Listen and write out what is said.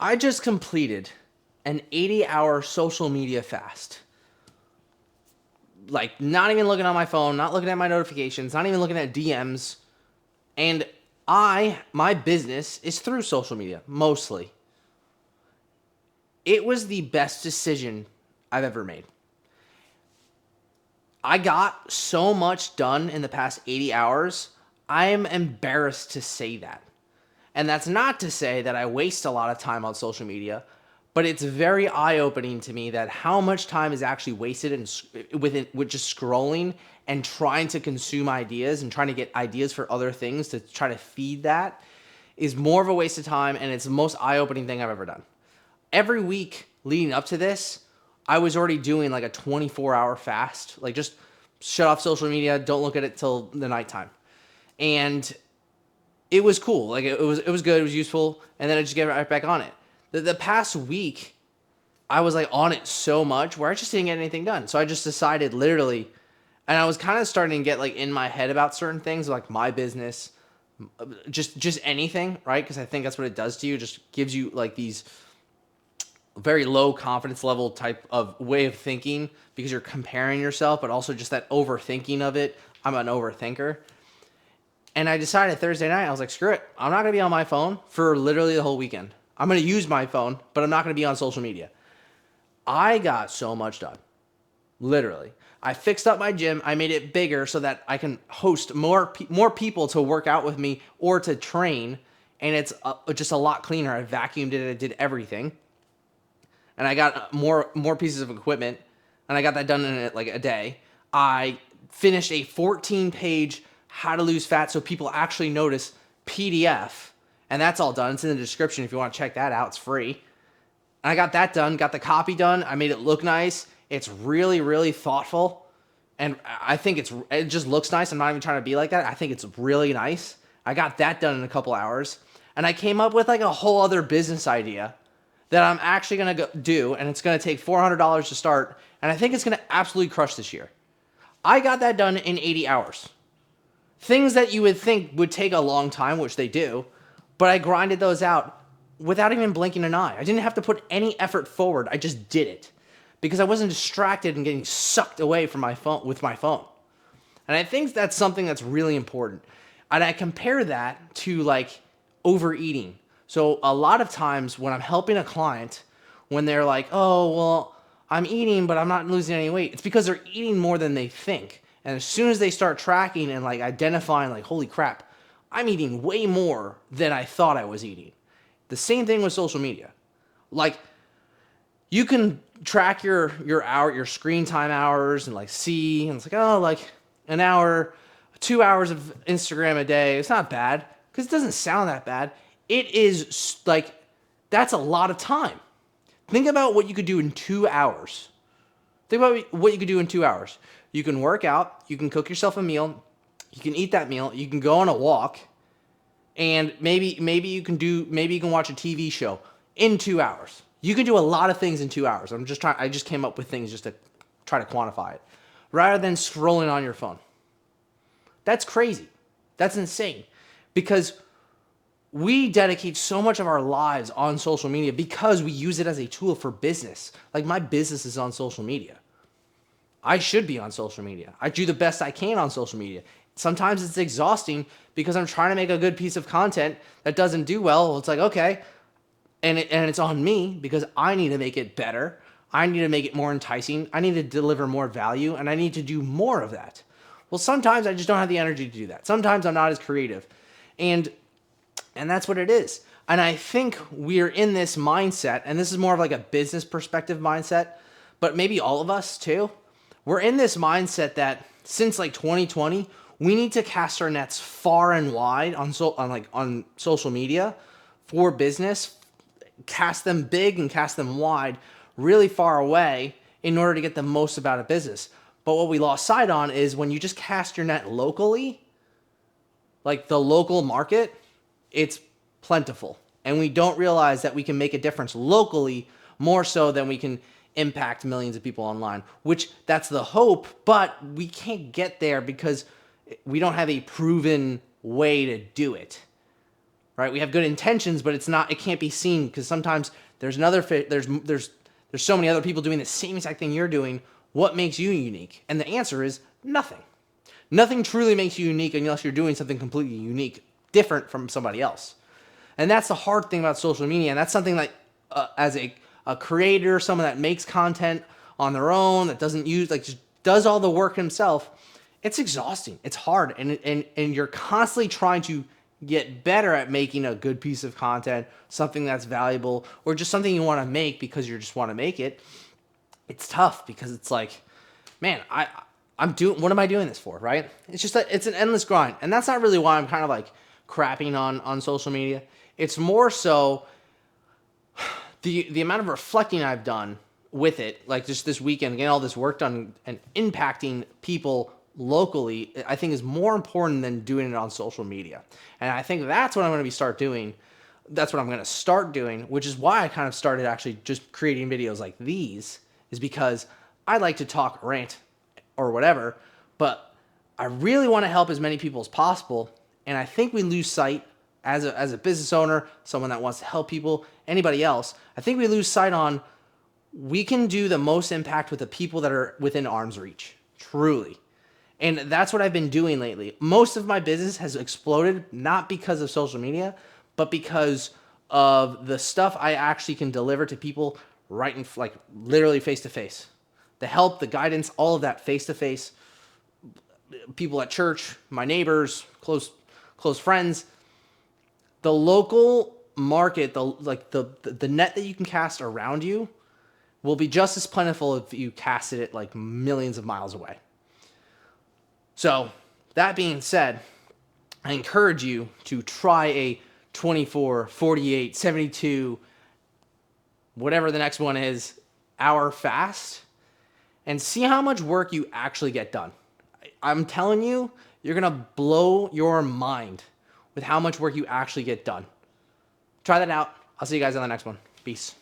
I just completed an 80-hour social media fast. Like, not even looking on my phone, not looking at my notifications, not even looking at DMs. And my business is through social media, mostly. It was the best decision I've ever made. I got so much done in the past 80 hours. I am embarrassed to say that. And that's not to say that I waste a lot of time on social media, but it's very eye-opening to me that how much time is actually wasted with just scrolling and trying to consume ideas and trying to get ideas for other things to try to feed that is more of a waste of time, and it's the most eye-opening thing I've ever done. Every week leading up to this, I was already doing like a 24-hour fast, like just shut off social media, don't look at it till the nighttime. And it was cool. Like it was good, it was useful, and then I just get right back on it. The past week, I was like on it so much where I just didn't get anything done. So I just decided literally, and I was kind of starting to get like in my head about certain things, like my business, just anything, right? Because I think that's what it does to you. It just gives you like these very low confidence level type of way of thinking because you're comparing yourself, but also just that overthinking of it. I'm an overthinker. And I decided Thursday night, I was like, screw it. I'm not going to be on my phone for literally the whole weekend. I'm going to use my phone, but I'm not going to be on social media. I got so much done. Literally. I fixed up my gym. I made it bigger so that I can host more people to work out with me or to train. And it's just a lot cleaner. I vacuumed it. I did everything. And I got more pieces of equipment. And I got that done in like a day. I finished a 14-page how to lose fat so people actually notice PDF. And that's all done. It's in the description if you want to check that out. It's free. And I got that done, got the copy done. I made it look nice. It's really, really thoughtful. And I think it just looks nice. I'm not even trying to be like that. I think it's really nice. I got that done in a couple hours. And I came up with like a whole other business idea that I'm actually going to do. And it's going to take $400 to start. And I think it's going to absolutely crush this year. I got that done in 80 hours. Things that you would think would take a long time, which they do, but I grinded those out without even blinking an eye. I didn't have to put any effort forward. I just did it because I wasn't distracted and getting sucked away from my phone with my phone. And I think that's something that's really important. And I compare that to like overeating. So a lot of times when I'm helping a client, when they're like, oh, well, I'm eating, but I'm not losing any weight, it's because they're eating more than they think. And as soon as they start tracking and like identifying like, holy crap, I'm eating way more than I thought I was eating. The same thing with social media. Like you can track your your screen time hours and like see, and it's like, oh, like an hour, 2 hours of Instagram a day. It's not bad because it doesn't sound that bad. It is like, that's a lot of time. Think about what you could do in 2 hours. Think about what you could do in 2 hours. You can work out, you can cook yourself a meal, you can eat that meal, you can go on a walk, and maybe you can watch a TV show in 2 hours. You can do a lot of things in 2 hours. I just came up with things just to try to quantify it. Rather than scrolling on your phone. That's crazy. That's insane. Because we dedicate so much of our lives on social media because we use it as a tool for business. Like my business is on social media. I should be on social media. I do the best I can on social media. Sometimes it's exhausting because I'm trying to make a good piece of content that doesn't do well. It's like, okay, and it's on me because I need to make it better. I need to make it more enticing. I need to deliver more value, and I need to do more of that. Well, sometimes I just don't have the energy to do that. Sometimes I'm not as creative. And that's what it is. And I think we're in this mindset, and this is more of like a business perspective mindset, but maybe all of us too. We're in this mindset that since like 2020, we need to cast our nets far and wide on social media for business, cast them big and cast them wide, really far away in order to get the most about a business. But what we lost sight on is when you just cast your net locally, like the local market, it's plentiful. And we don't realize that we can make a difference locally more so than we can impact millions of people online, which that's the hope, but we can't get there because we don't have a proven way to do it. right? We have good intentions, but it can't be seen because sometimes there's so many other people doing the same exact thing you're doing. What makes you unique? And the answer is nothing. Nothing truly makes you unique unless you're doing something completely unique, different from somebody else. And that's the hard thing about social media. And that's something that, as a creator, someone that makes content on their own, that doesn't use, like, just does all the work himself, it's exhausting. It's hard. And you're constantly trying to get better at making a good piece of content, something that's valuable, or just something you want to make because you just want to make it. It's tough because it's like, man, what am I doing this for, right? It's just that it's an endless grind. And that's not really why I'm kind of like crapping on social media. It's more so the amount of reflecting I've done with it, like just this weekend, getting all this work done and impacting people locally, I think is more important than doing it on social media. And I think that's what I'm going to start doing. That's what I'm going to start doing, which is why I kind of started actually just creating videos like these, is because I like to talk, rant, or whatever, but I really want to help as many people as possible. And I think we lose sight as a business owner, someone that wants to help people, anybody else. I think we lose sight on we can do the most impact with the people that are within arm's reach, truly. And that's what I've been doing lately. Most of my business has exploded not because of social media, but because of the stuff I actually can deliver to people right in, like, literally face to face. The help, the guidance, all of that face to face. People at church, my neighbors, close friends. The local market, the net that you can cast around you will be just as plentiful if you casted it like millions of miles away. So, that being said, I encourage you to try a 24, 48, 72, whatever the next one is, hour fast, and see how much work you actually get done. I'm telling you, you're going to blow your mind with how much work you actually get done. Try that out. I'll see you guys on the next one. Peace.